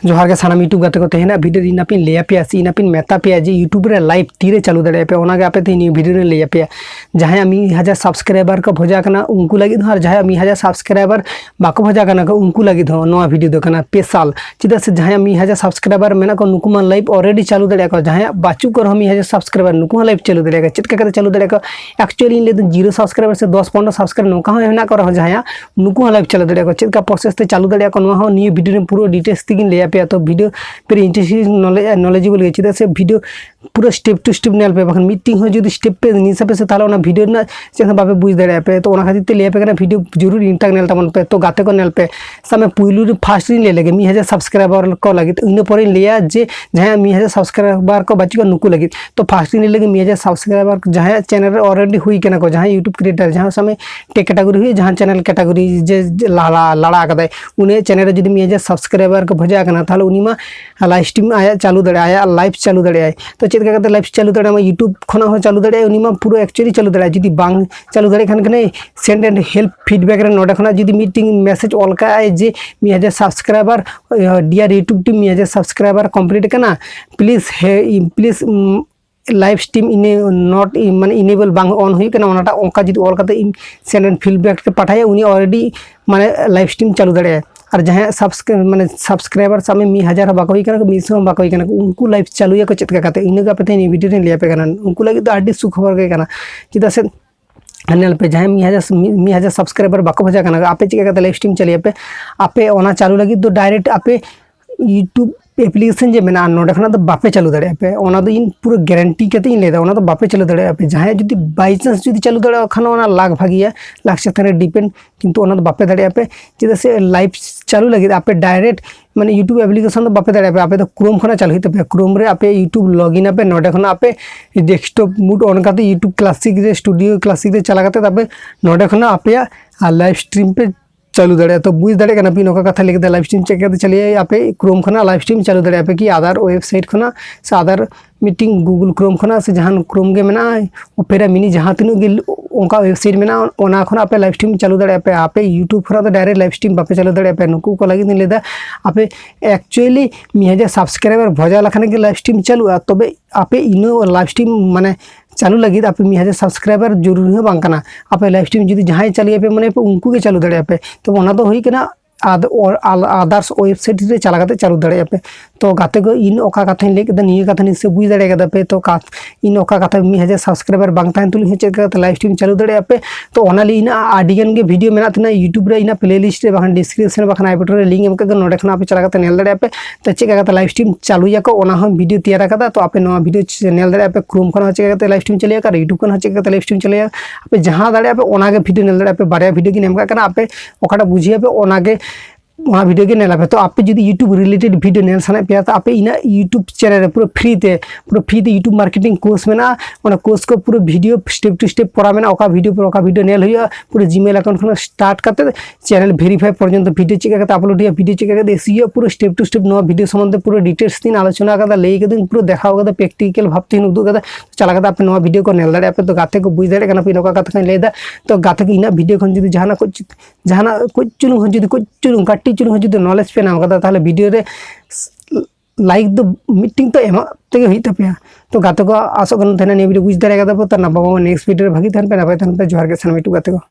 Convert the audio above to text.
जोहार के सानाम यूट्यूब गाते को तेहना वीडियो इन पे ले पे इन पे मेता पे जे यूट्यूब रे लाइव तीरे चालू दाड़े पे ओना गे आपे ते नी वीडियो रे ले पे जहां 1000 सब्सक्राइबर को भजा कना उनको लगी हर जहां 1000 सब्सक्राइबर बाको भजा कना को उनको लगी नोआ वीडियो दो कना पे साल चिदा से जहां 1000 सब्सक्राइबर मेना को नुकु मान लाइव ऑलरेडी चालू दाड़े को जहां बाचू को हम 1000 सब्सक्राइबर नुकु लाइव चालू दाड़े का चिटका करे चालू दाड़े को एक्चुअली ले 0 सब्सक्राइबर से 10-15 सब्सक्राइबर नुका हेना को जहां नुकु लाइव चालू दाड़े को चिटका प्रोसेस ते चालू दाड़े को नोआ न्यू वीडियो रे पूरा डिटेल्स तिगिन ले पे तो वीडियो फिर इंटरेस्टिंग नॉलेजेबल गए चेदा से वीडियो पूरा स्टेप टू स्टेप नेल पे बखन मीटिंग हो जो स्टेप पे निसा पे से ताले ओना वीडियो ना चेना बापे बुझ दड़े पे तो ओना खातिर ते ले पे कना वीडियो जरूर इंटरनेट नेल तमन पे तो गाते को नेल पे समय पुइलु फास्ट इन ले लगे 1000 सब्सक्राइबर को लगी इन पर लिया जे जहां 1000 सब्सक्राइबर को बच्ची को नुकु लगी तो फास्ट इन लगे 1000 सब्सक्राइबर जहां चैनल ऑलरेडी हुई केना को जहां यूट्यूब क्रिएटर जहां समय टेक कैटेगरी हुई जहां चैनल कैटेगरी जे लड़ा कदा उन्हें चैनल जदी 1000 सब्सक्राइबर को भजा कना ताले उनी मा लाइव स्ट्रीम आया चालू दड़े आया लाइव चालू दड़े आय तो चेक करते लाइव चालू दड़े मा यूट्यूब खना हो चालू दड़े उनी मा पूरा एक्चुअली चालू दड़े जदी बांग चालू दड़े खान कने सेंड एंड हेल्प फीडबैक रे नोडे खना जदी मीटिंग मैसेज ऑल का आय जे 1000 subscriber dear YouTube team 1000 subscriber complete कना प्लीज लाइव स्ट्रीम इने नॉट माने इनेबल बांग ऑन हुई कना ओनाटा ओंका जदी ऑल काते सेंड एंड फीडबैक के पाठाया उनी ऑलरेडी माने लाइव स्ट्रीम चालू दड़े और जहां सब्सक्राइबर सामे 1000 बाको ही कना 200 बाको ही कना उनको लाइव चालू या को चिटका काते इन का पे वीडियो रे ले पे कना उनको लगी तो आडी सुखबर के कना चिदा से नेल पे जहां 1000 सब्सक्राइबर बाको भजा कना आपे चिका काते लाइव स्ट्रीम चलिए पे आपे ओना चालू लगी तो डायरेक्ट आपे यूट्यूब एप्लीकेशन जे मेना नोडे खना तो बापे चालू दड़े पे ओना तो इन पूरा गारंटी कते इन लेदा ओना तो बापे चालू दड़े पे जहां जदी बाय चांस जदी चालू दड़े खाना ओना लाख भागिया लाख से थाने डिपेंड किंतु ओना तो बापे दड़े पे चिदा से लाइव चालू लगी आपे डायरेक्ट माने यूट्यूब एप्लीकेशन तो बापे दड़े पे आपे तो क्रोम खना चालू हिते पे क्रोम रे आपे यूट्यूब लॉगिन आपे नोडे खना आपे डेस्कटॉप मोड ऑन करते यूट्यूब क्लासिक रे स्टूडियो क्लासिक रे चला करते आपे नोडे खना आपे लाइव स्ट्रीम पे चालू दड़े तो बुझ दड़े कना पिन ओका कथा लिखते लाइव स्ट्रीम चेक करते चलिए आपे क्रोम खना लाइव स्ट्रीम चालू दड़े आपे कि आधार वेबसाइट खना से आधार मीटिंग गूगल क्रोम खना से जहां क्रोम के मेना ओपेरा मिनी जहां तीन गे ओका वेबसाइट मेना ओना खना आपे लाइव स्ट्रीम चालू दड़े आपे यूट्यूब खना तो डायरेक्ट लाइव स्ट्रीम बापे चालू दड़े आपे नुकु को लगी दिन लेदा आपे एक्चुअली 1000 सब्सक्राइबर भजा लखने के लाइव स्ट्रीम चालू तबे आपे इनो लाइव स्ट्रीम माने चालू लगी आपे 1000 सब्सक्राइबर जरूरी हो बांकना आपे लाइव स्ट्रीम जदी जहां चलिए पे माने उनको के चालू दड़े आपे तो ओना तो होई केना आदर्स वेबसाइट रे चला करते चालू दड़े पे तो गाते को इन ओका कथा ले के निये कथा से बुझ दड़े कदा पे तो इन ओका कथा 1000 सब्सक्राइबर बांग तान तुली चेक करते लाइव स्ट्रीम चालू दड़े पे तो ओनाली इन आडिगन के वीडियो मेना तना यूट्यूब रे इन प्लेलिस्ट रे बाखन डिस्क्रिप्शन बाखन आई बटन रे लिंक एम के नोडे खना पे चला करते नेल दड़े पे तो चेक करते लाइव स्ट्रीम चालू या को ओना हम वीडियो तैयार करदा तो आपे नवा वीडियो नेल दड़े पे क्रोम खना चेक करते लाइव स्ट्रीम चलिया कर यूट्यूब खना चेक करते लाइव स्ट्रीम चलिया आपे जहां दड़े पे ओना के वीडियो नेल दड़े पे बारे वीडियो की नेम का करना आपे ओकाटा बुझिया पे ओना के वहाँ वीडियो के नेला पे तो आपे जो यूट्यूब रिलेटेड वीडियो नेल साने पे तो आपे इना यूट्यूब चैनल रे पूरा फ्री ते यूट्यूब मार्केटिंग कोर्स में ना ओना कोर्स को पूरा वीडियो स्टेप टू स्टेप पढ़ा में ना ओका वीडियो नेल हुआ पूरा जीमेल अकाउंट खन स्टार्ट करते चैनल वेरीफाई पर्यंत वीडियो चेक करते अपलोड या वीडियो चेक करते सीए पूरा स्टेप टू स्टेप नो वीडियो संबंध पूरा डिटेल्स दिन आलोचना करता ले के दिन पूरा देखाव करता प्रैक्टिकल भाबते उदू करता चला करता आपे नो वीडियो को नेल दड़े आपे तो गाते को बुझ दड़े कना पे नोका कथा लेदा तो गाते के इना वीडियो खन जदी जहाना कुछ चुलुंग काटी चुलुंग जदी नॉलेज पे नाम करता ताले वीडियो रे लाइक दो मीटिंग तो एमा तेगे हुई तपया तो गाते को आसो कन थेना ने वीडियो बुझ दड़े कदा तो ना बाबा नेक्स्ट वीडियो रे भागी थन पे ना पे जोहार के सन मीटू गाते को।